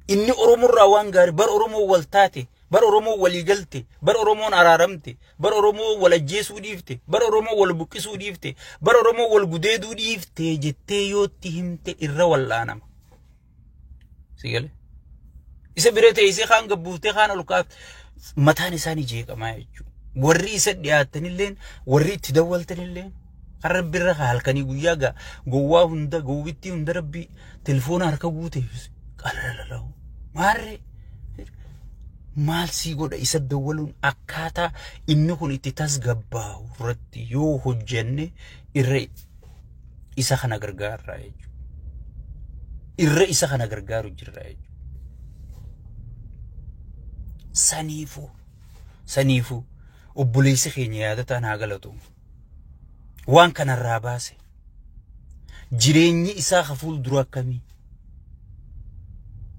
inni Oromoo irraa waan gaarii bar Oromoo wal taate bar Oromoo walii galte bar Oromoon araaramte bar Oromoo wal ajjeesuu dhiifte bar Oromoo wal buqqisuu dhiifte bar Oromoo wal gudeeduu dhiifte jettee yootti himte irra wallaanama sigale isa birete isa khaan gabbuute khaan olkaaf mataan isaanii jeeqamaa jechuudha warri isa dhiyaatanilleen warri itti dawwaltanilleen harabbi irra halkanii guyyaa gowwaa hunda gowwitti hunda rabbi telefoona harka guuteef qalalalahu maarre maal si godha isa dawwaluun akkaataa inni kun itti tasgabbaahu irratti yoo hojjenne irra isa kana gargaaraa jechuudha irra isa kana gargaaru jirra jechuudha saniifu obboleessi keenya yaadataan haa galatu waan kanarraa baase jireenyi isaa hafuul dura akkamii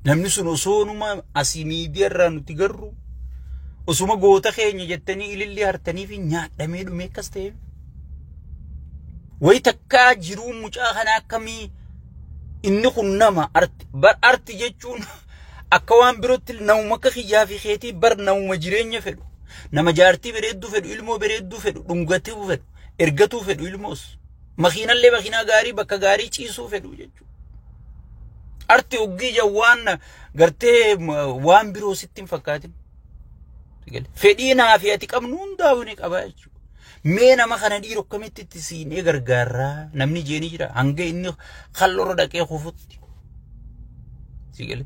namni sun osoonuma asii miidiyaarraa nuti garru osuma goota keenya jettanii ililli hartanii fi nyaadhamee dhume akkas ta'e way takkaa jiruu mucaa kana akkamii inni kun nama arti jechuun akka waan birootti namuma akka xiyyaa fi xeetii bar namuma jireenya fedhu nama jaartii bareedduu fedhu ilmoo bareedduu fedhu dhungatuu fedhu ergatuu fedhu ilmoos makiinallee makiinaa gaarii bakka gaarii ciisuu fedhu jechuudha arti oggii jawwaan gartee waan biroo sitti hin fakkaatin fedhii naa fi ati qabnu hundaa'u ni qaba jechuudha mee nama kana dhiiroo akkamitti itti siinee gargaaraa namni jeeni jira hanga inni kallorra dhaqee kufutti sigale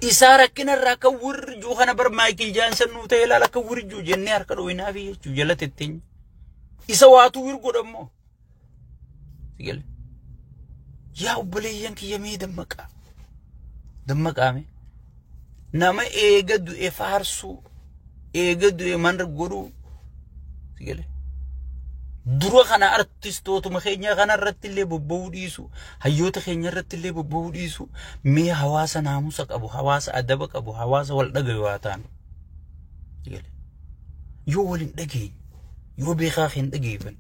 isara kinarraa ka wurjuu kana bar Michael Johnson nu ta'e laala ka wurjuu jennee harka dhooyinaa fi jechuu jala tetteenya isa waatu wirgodhammoo sigale yaa obboleeyyan kiyya mee dammaqaame nama eega du'e faarsuu eega du'e manra godhuu sigale dura kana artistootuma keenya kana irratti illee bobba'uu dhiisu hayyoota keenya irratti illee bobba'uu dhiisu mee hawaasa naamusa qabu hawaasa adaba qabu hawaasa wal dhagayu haa taanu yoo wal hin dhageenye yoo beekaa hin dhageefan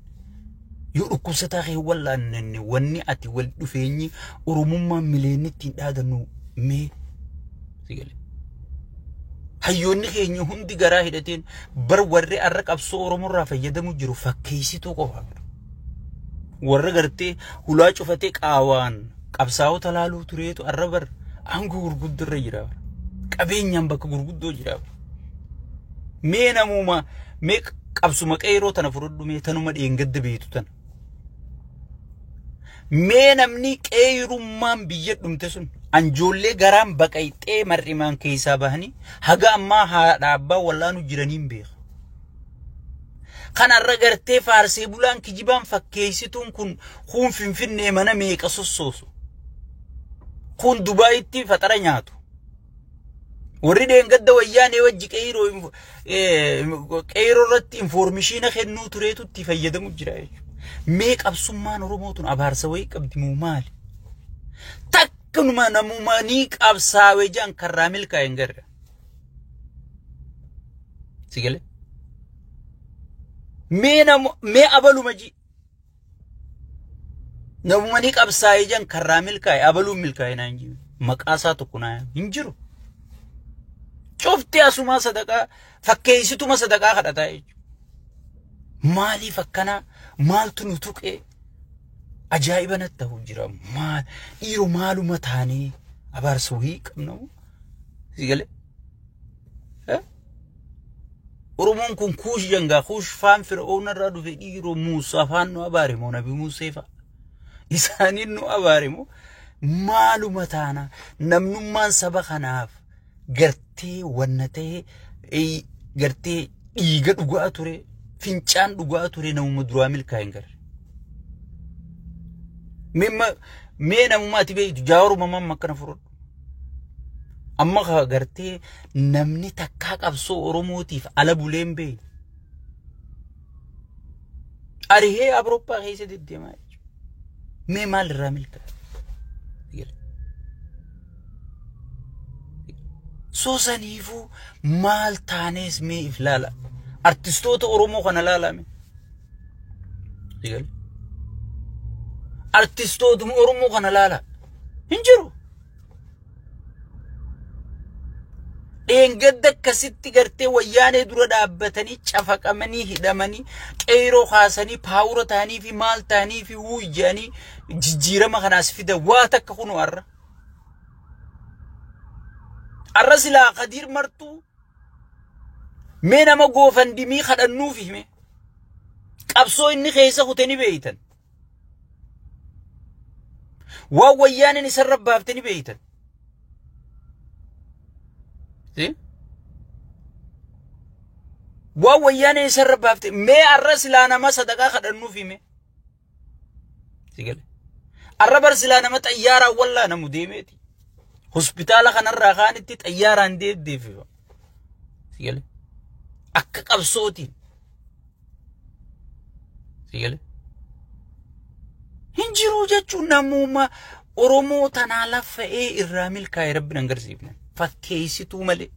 yoo dhukkubsataa kee wallaanne wanni ati wal dhufeenyi oromummaan mileenitti hin dhaadannu mee sigale hayyoonni keenya hundi garaa hidhateen bar warri arra qabsoo Oromoorraa fayyadamu jiru fakkeessituu qofa warra gartee hulaa cufatee qaawaan qabsaa'ota laaluu tureetu arra bar aangoo gurguddarra jira qabeenyaan bakka gurguddoo jira mee namuma mee qabsuma qeeroo tana fudhadhu mee tanuma dheengadda beetu tana mee namni qeerummaan biyya dhumte sun anjoollee garaan baqayxee mar'imaan keessaa bahanii haga ammaa haadha abbaa wallaanu jiraniin beeka kanarra gartee faarsee bulaan kijibaan fakkeessituun kun finfinnee mana meeqa sossoosu kun Dubaayitti faxara nyaatu warri dheengadda wayyaanee wajji qeeroo irratti informeeshina kennuu tureetu itti fayyadamu jira jechuudha mee qabsummaan Oromootun abaarsa wayii qabdi moo maali takkanuma namumanii qabsaawee jaan karraa milkaa'een garra sigale mee abaluma ji namumanii qabsaawee jaan karraa milkaa'e abaluun milkaa'e naan jiru maqaasaa tokko naa hin jiru cufti asumaa sadaqaa fakkeessituma sadaqaa kadhataa jechuudha maaliif akkana maaltu nu tuqee ajaa'iba natti jira maal dhiiroo maaluma taanii abaarsa wayii qabna sigale Oromoon kun kuush jangaa kuush faan Fir'oon irraa dhufe dhiiroo Muusaa faan nu abaare moo Nabi Musee fa'a isaaniin nu abaare moo maaluma taana namnummaan saba kanaaf gartee wanna ta'e gartee dhiiga dhugaa ture fincaan dhugaa ture namuma duraa milkaa'een garre mee namuma ati beektu jaaruma mamma akkana fudhadhu amma gartee namni takkaa qabsoo Oromootiif ala buleen bee arihee Awurooppaa keessa deddeemaa jechuudha mee maalirraa milkaa'e soosaniifuu maal taanees mee if laala artistoota Oromoo kana laalame artistootuma Oromoo kana laala hin jiru. Dheengadda akkasitti gartee wayyaanee dura dhaabbatanii cafaqamanii hidhamanii qeeroo kaasanii paawura ta'anii fi maal ta'anii fi wuyyaanii jijjiirama kanaas fida waa takka kunu arra silaa Qadiir Martuu mee nama goofandimii kadhannuuf hime qabsoo inni keessa kutanii beeytan waa wayyaaneen isarra baaftanii beeytan. ووياني يسرب بافتي مي الرسلانة ما صدقا خدنو في مي سيقل الربر سلانة ما تأيارا والله نمو ديميتي هسبتالا خان الرغاني تي تأيارا انديد دي فيها سيقل أكاك أبصوتي سيقل هنجرو جاتشو نموما أرومو تنالف ايه الرامل كاي ربنا نقرسيبنا فكيسيتو ملي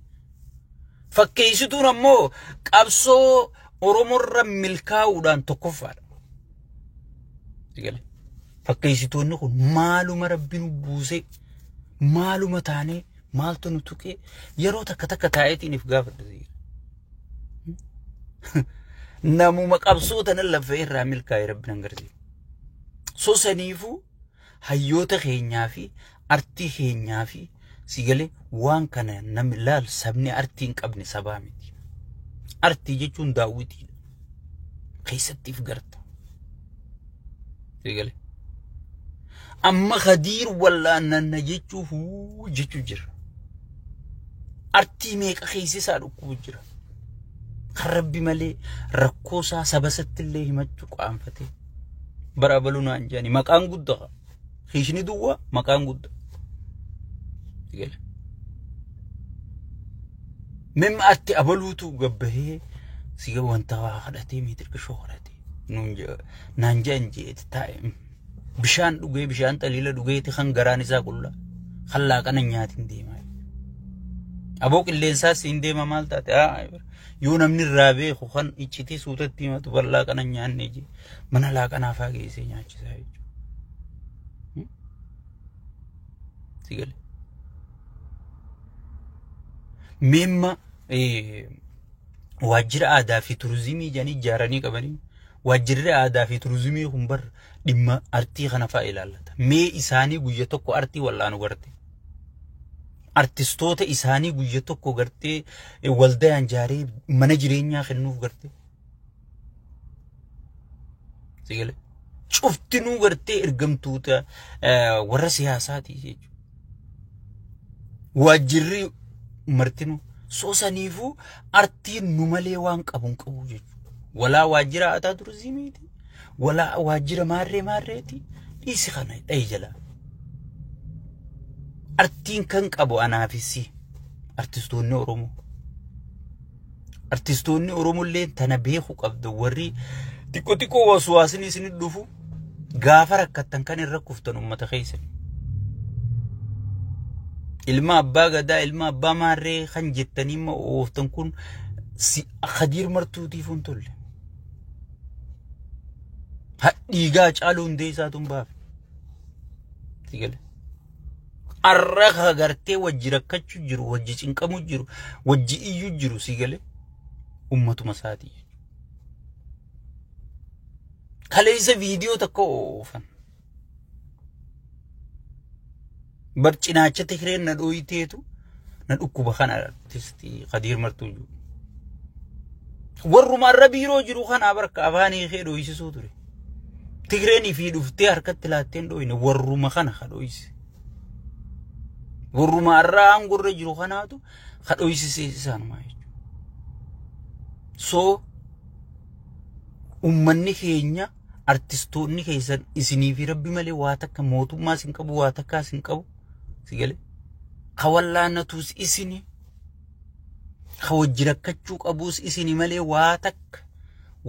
فكيسيتو نمو قبصو أرومو الرمل كاودان تكفر فكيسيتو نقول مالو مربينو بوزي مالو متاني مالتو نتوكي يرو تكتك تايتي نفقاف الدزير نمو مقبصو تنالف ايه الرامل كاي ربنا نقرسيب سو سنيفو هيوتا خينيافي أرتي خينيافي سيقلي وان كان نملال سبني أرتين قبني سبامتي أرتي جيشون داوتي خيستي فقرت سيقلي أما خدير ولا أننا جيشو هو جيشو جر أرتي ميك خيسي ساركو جر خربي ملي ركوسا سبست اللي همتشوك أنفتي برابلونا أنجاني مكان قدها خيشني دوا مكان قد مم أتي أبلوتو قبه سيجا وانتوا خدتي ميترك شهرتي نانجانجي تايم بشان دوغي بشان تليلا دوغي تخن غراني سا كلها خلا كان نياتين ديما أبوك اللي إنساس إنديما مالتا يونا من الرابع خوخن إيشتي سوتتي ما تبرلا كان نيان نيجي من لا كان أفاقي سينياتي سايج سيقل مما واجر آدا في تروزيمي جاني جاراني كباني واجر آدا في تروزيمي هم دم أرتي خنفا إلالتا مي إساني قويتوكو أرتي ولا نغرتي أرتستوتا إساني قويتوكو غرتي والده أنجاري منجرينيا خنوف غرتي سيقل شفتنو غرتي إرقمتوتا ورا سياساتي سيجو واجري مرتينو سوسانيفو أرتين نمالي وان قبون قبو جيجو ولا واجرة أتا ترزيميتي ولا واجرة ماريتي إيسي خاناي تايجلا أرتين كان قبو أنا فيسي أرتستوني أرومو اللي تنبيخو قبدو وري تيكو واسواسني سندوفو غافر كتن كان الركفتن أمتا خيسن ilma abbaa gadaa ilma abbaa maarree kan jettanii ma ooftan kun si Qadiir Martuutiif hin tolle dhiigaa caaluu hundee isaatuun baaf sigale arra gartee wajji rakkachuu jiru wajji cinqamuu jiru wajji iyyuu jiru sigale ummatuma isaatii kaleessa viidiyoo takka oofan برچناچه تخرين ندوي تيتو ندوكو بخان تستي Qadiir Martuu ورو مرة بيرو جرو خان أبرك أفاني خيرو يسي سودري تخريني في دفتي حركت تلاتين دوين ورو مخان خدو يسي ورو مرة أنقر جرو خاناتو خدو يسي سيسان ما يجو سو أمني خينيا artistoonni keessan isinii fi rabbi malee waa takka mootummaa sin qabu waa takka sin qabu sigale kawallaanatus isini kawajjirakkachuu qabuus isini malee waa takka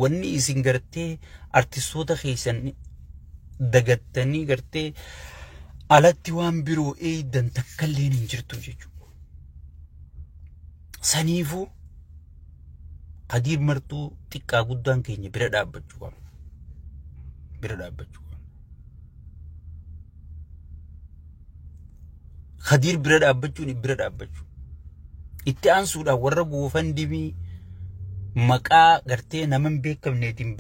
wanni isin gartee artistoota keessan dagattanii gartee alatti waan biroo eeydan takkalleen hin jirtu jechuudha saniifuu Qadiir Martuu xiqqaa guddaan keenya bira dhaabbachuu qaba bira dhaabbachuu Khadir bira dhaabbachuun bira dhaabbachuu. Itti aansuudhaan warra GoFundMe maqaa gartee nama hin beekamneetiin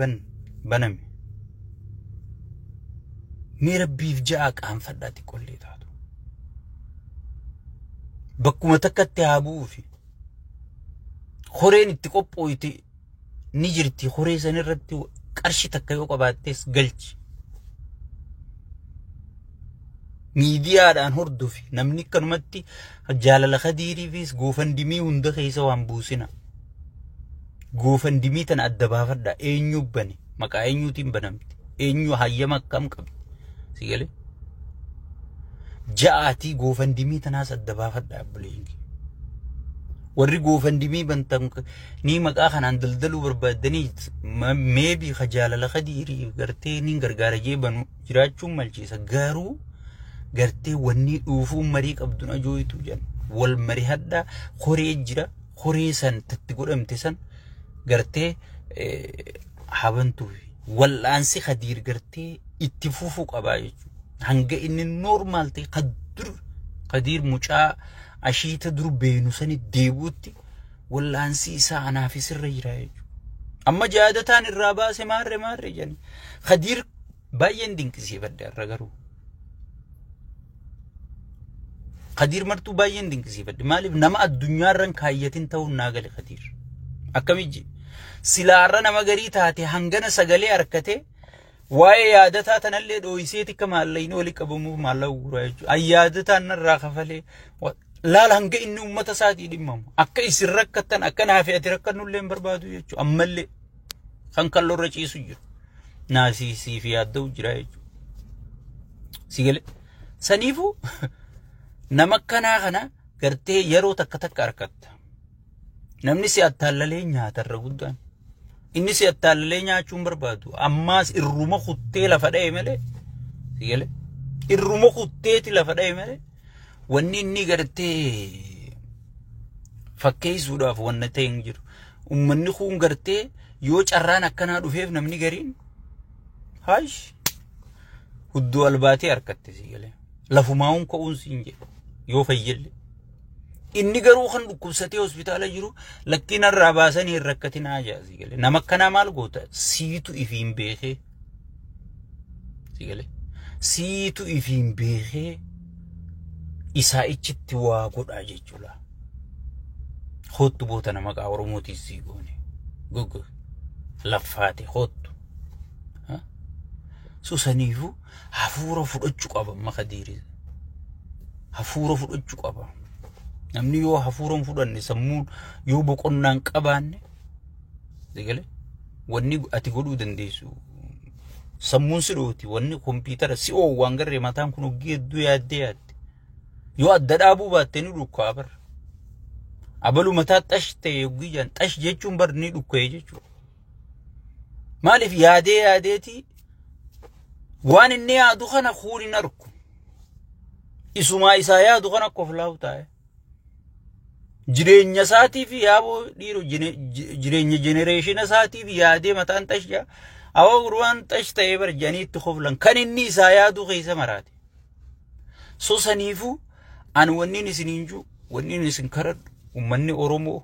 baname. Mee rabbiif ja'a qaanfadhaati qollee taatu. Bakkuma takkatti haa bu'uufi. Horeen itti qophooyti ni jirti. Horee san irratti qarshi takka yoo qabaattees galchi. Miidiyaadhaan hordofi namni akkanumatti jaalala Khadiriifis GoFundMe hunda keessa waan buusina. GoFundMe tana adda baafadha. Eenyu bane maqaa eenyuutiin banamti. Eenyu hayyama akkam qabdi. Sigale ja'aatii GoFundMe tanaas adda baafadha abbuleeyyi. Warri GoFundMe bantan ni maqaa kanaan daldaluu barbaadanii maybe jaalala Khadirii gartee ni gargaara jeebanu jiraachuun malchiisa. Garuu gartee wanni dhuufuun marii qabduun ajooyitu jedhan wal marii hadda horee jira. Horee san tatti godhamte san gartee habantuufi wal'aansi Khadir gartee itti fufuu qabaa jechuudha. Hanga inni normaal ta'e Khadir mucaa ashiita dur beenu sani deebuutti wal'aansi isaa anaafis irra jira jechuudha. Amma jaadataan irraa baase maarre jedhani. Khadir baay'een dinqisiifadhe irra garuu. Khadir martuu baay'een dinqisiifadhe. Maaliif nama addunyaarran kaayyatiin ta'uun naa gale Khadir. Akkamijji silaarra nama garii taate hangana sagalee harkate waa'ee yaadataa tanallee dhooyiseeti akka maallaqiin oli qabamuuf maallaqa guuraa jechuudha. Ayyaadataan narraa kafalee laala hanga inni uummata isaatii dhimmamu. Akka isin rakkattan akka naafi ati rakkannullee hin barbaadu jechuudha. Ammallee kan kalloorra ciisu jiru. Naasii fi yaadda'u jira jechuudha. Sigale saniifuu nama akkanaa kana gartee yeroo takka harkatta. Namni si attaallalee nyaatarra guddaan. Inni si attaallalee nyaachuun barbaadu. Ammaas irruma kuttee lafa dha'e malee. Sigale irruma kutteeti lafa dha'e malee. Wanni inni gartee fakkeessuudhaaf wanna ta'e hin jiru. Uummanni kun gartee yoo carraan akkanaa dhufeef namni gariin haash huddoo albaatee harkatte sigale. Lafumaa'uun ka'uun siin jedhu yoo fayyelle. Inni garuu kan dhukkubsatee hospitaala jiru lakkiin irraa baasanii hin rakkatin haajaa sigale. Nama akkanaa maal goota siitu ifiin beekee sigale. Siitu ifiin beekee isaa ichitti waa godhaa jechuudha. Hottu boota nama maqaa Oromootiin sii goone. Gogo laffaate hottu. Susaniifuu hafuura fudhachuu qaba amma Khadirii. Hafuura fudhachuu qaba. Namni yoo hafuuran fudhanne sammuun yoo boqonnaan qabaanne sigale wanni ati godhuu dandeessu sammuun si dhooti wanni kompiitara si waan garree mataan kun oggii hedduu yaadde yoo adda dhaabuu baatte ni dhukkaa bar abalu mataa xash ta'e oggii jaan xash jechuun bar ni dhukkee jechuudha. Maaliif yaadeeti waan inni yaadu kana kuunin arku isumaa isaa yaadu kana koflaawu taa'e. Jireenya isaatii fi yaaboo dhiiroo jireenya generation isaatii fi yaadee mataan xashyaa awwa gurwaan xash ta'ee barjanii itti koflan kan inni isaa yaadu keessa maraate. So saniifuu an wanniin isiniin jiru wanniin isin karadhu uummanni Oromoo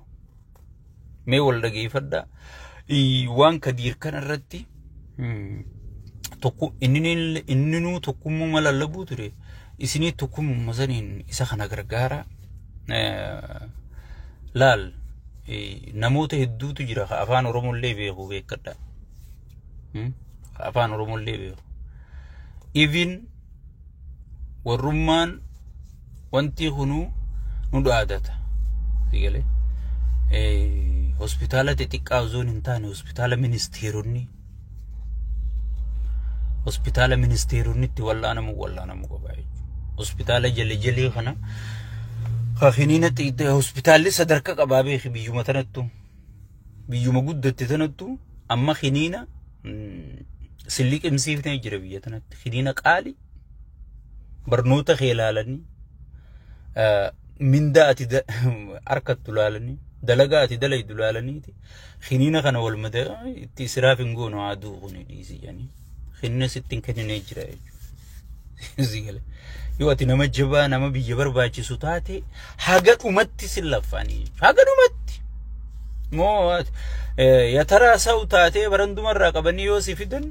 mee wal dhageeffadhaa. Waan Khadir kana irratti tokko inni tokkummaa malallabuu ture isinii tokkummaa saniin isa kana gargaara. Laal namoota hedduutu jira afaan Oromollee beeku beekadha. Afaan Oromollee beeku. Even warrummaan wanti kunuu nu dhaadata. Sigale hospitaala xixiqqaa osoo hin taane hospitaala ministeeronni wallaanamu qaba jechuudha. Hospitaala jali kana خافينينا تيجي هوسبيتال لسه دركة قبابي خي بيجو مثلا بيجو موجود تتنتو أما خنينا سليك إمسيف نيجرا بيجتنا خنينا قالي برنوتا خيلالني من دا أتي أركض تلالني دلقا أتي دلي تلالني خنينا كنا والمدى تسرافين قونو عادو غني ديزي يعني خنينا ستين كنا نيجرا Sigale. Yoo ati nama jabaa nama biyya barbaachisu taate haga dhumatti sin laffanii. Haga dhumatti. Moo ya taraa sa'u taate barandumarraa qabanii yoo si fidan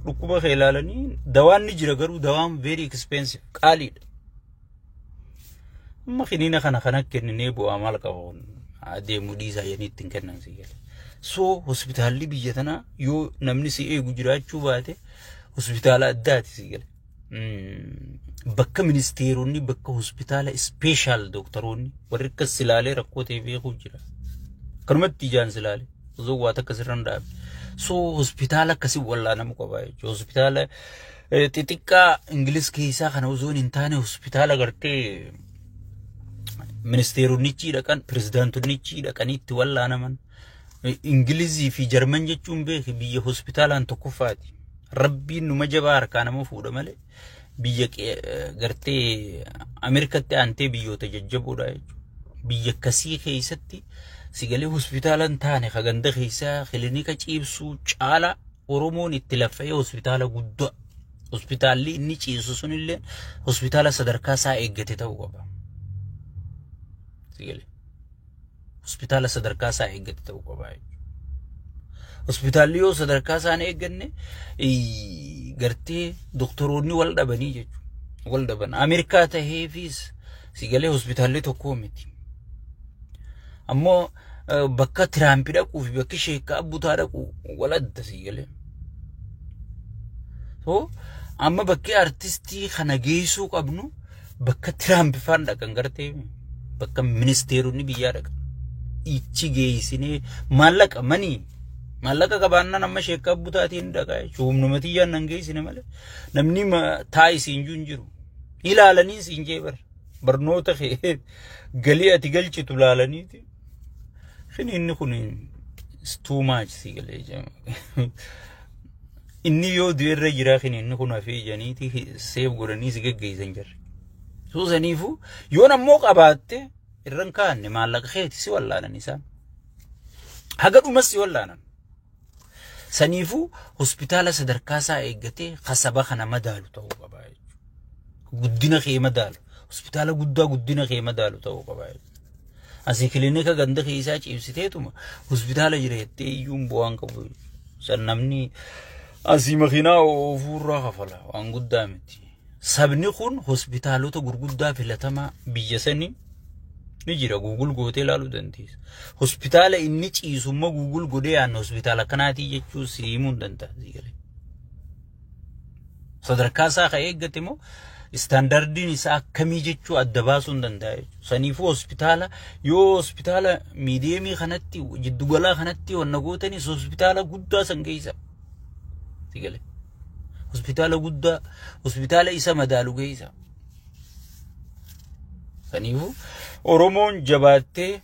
dhukkuba kee ilaalanii dawaan ni jira garuu dawaan very expensive qaaliidha. Amma kiniina kana kenninee bu'aa maal qabu adeemuu dhiisaa jeniitti hin kennan sigale. So hospitaalli biyya tanaa yoo namni si eegu jiraachuu baate hospitaala addaati sigale. Bakka ministeeronni bakka hospitaala special doktoroonni warri akkas silaalee rakkoo ta'e beekuu jira. Kanumatti ijaan silaalee osoo waa takka sirran dhaabe. So hospitaala akkasii wallaanamu qaba jechuudha. Hospitaala xixiqqaa Ingiliz keessaa kana osoo hin taane hospitaala gartee ministeeronichi dhaqan pirezidaantonichi dhaqanitti wallaanaman. Ingilizii fi Jarman jechuun beeki biyya hospitaalaan tokkoffaati. Rabbiin numa jabaa harkaa nama fuudha malee biyya gartee Ameerikaatti aantee biyyoota jajjaboodha jechuudha. Biyya akkasii keessatti sigalee hospitaalaan taane haganda keessaa kilinika ciibsuu caala Oromoon itti laffa'ee hospitaala guddaa. Hospitaalli inni ciisu sunillee hospitaala sadarkaa isaa eeggate ta'uu qaba. Sigale. Hospitaala sadarkaa isaa eeggate ta'uu qaba. Hospitaalli yoo sadarkaa isaa eegganne gartee doktoroonni wal dhabanii jechuudha. Wal dhaban. Ameerikaa ta'eefis sigalee hospitaalli tokko miti. Ammoo bakka Tiraampi dhaquu fi bakki Sheekkaa Abbutaa dhaqu wal adda sigale. So amma bakki artistii kana geessuu qabnu bakka Tiraampi faan dhaqan gartee bakka ministeeronni biyyaa dhaqan. Ichi geessinee maallaqa manii maallaqa qabaannaan amma Sheekkaa Abbutaatiin dhaqaa jechuudha. Humnumatti iyyaan nan geessine malee namni taa'ii siin jiru ilaalanii siin jeebar barnoota kee galii ati galchitu ilaalaniiti. Inni kun is too much sigale jama. Inni yoo du'erra jira inni kun hafee janiiti seef godhanii si geggeessan jirre. So saniifu yoo nammoo qabaatte irran kaanne maallaqa keeti si wallaanan isaan. Haga dhumas si wallaanan. Saniifu hospitaala sadarkaa isaa eeggatee kasaba kana madaalu ta'uu qaba jechuudha. Guddina kee madaalu. Hospitaala guddaa guddina kee madaalu ta'uu qaba jechuudha. Asii kilinika ganda keessaa ciibsiteetuma hospitaala jireettee iyyuun bu'aan qabu. San namni asii makiinaa ofuurraa kafala waan guddaa miti. Sabni kun hospitaalota gurguddaa filatamaa biyya sanii ni jira. Google gootee ilaaluu dandeessa. Hospitaala inni ciisummaa Google godhee yaanna hospitaala kanaatii jechuu si himuu hin danda'a. Sadarkaa isaa ka eeggate moo standardiin isaa akkamii jechuu adda baasuu hin danda'a. Saniifuu hospitaala yoo hospitaala miidiyeemii kanatti jiddugalaa kanatti wanna gootanis hospitaala guddaa san geessa. Sigale. Hospitaala guddaa hospitaala isa madaalu geessa. Saniifuu Oromoon jabaattee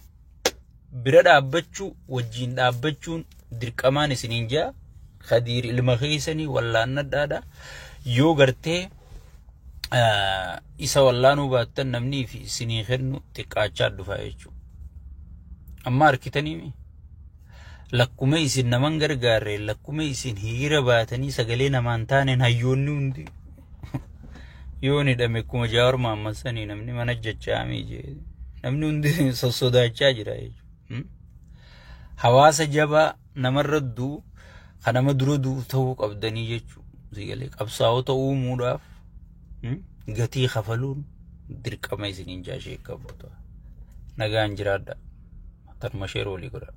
bira dhaabbachuu wajjin dhaabbachuun dirqamaan isiniin jaa Khadiir ilma keessanii wallaannadhaadha. Yoo gartee isa wallaanuu baattan namni fi isinii kennu xiqqaachaa dhufaa jechuudha. Amma harkitanii lakkuma isin naman gargaarre lakkuma isin hiriira baatanii sagalee namaan taaneen hayyoonni hundi yoo ni dhame kuma Jawaar Mohammad sanii namni mana jajjaamee jee namni hundi sosodaachaa jira jechuudha. Hawaasa jabaa namarra duu kanama dura duu ta'uu qabdanii jechuudha. Sigalee qabsaa'ota uumuudhaaf gatii kafaluun dirqama isiniin jaashee qabu. Nagaan jiraadha. Tarma sheeroo olii godha.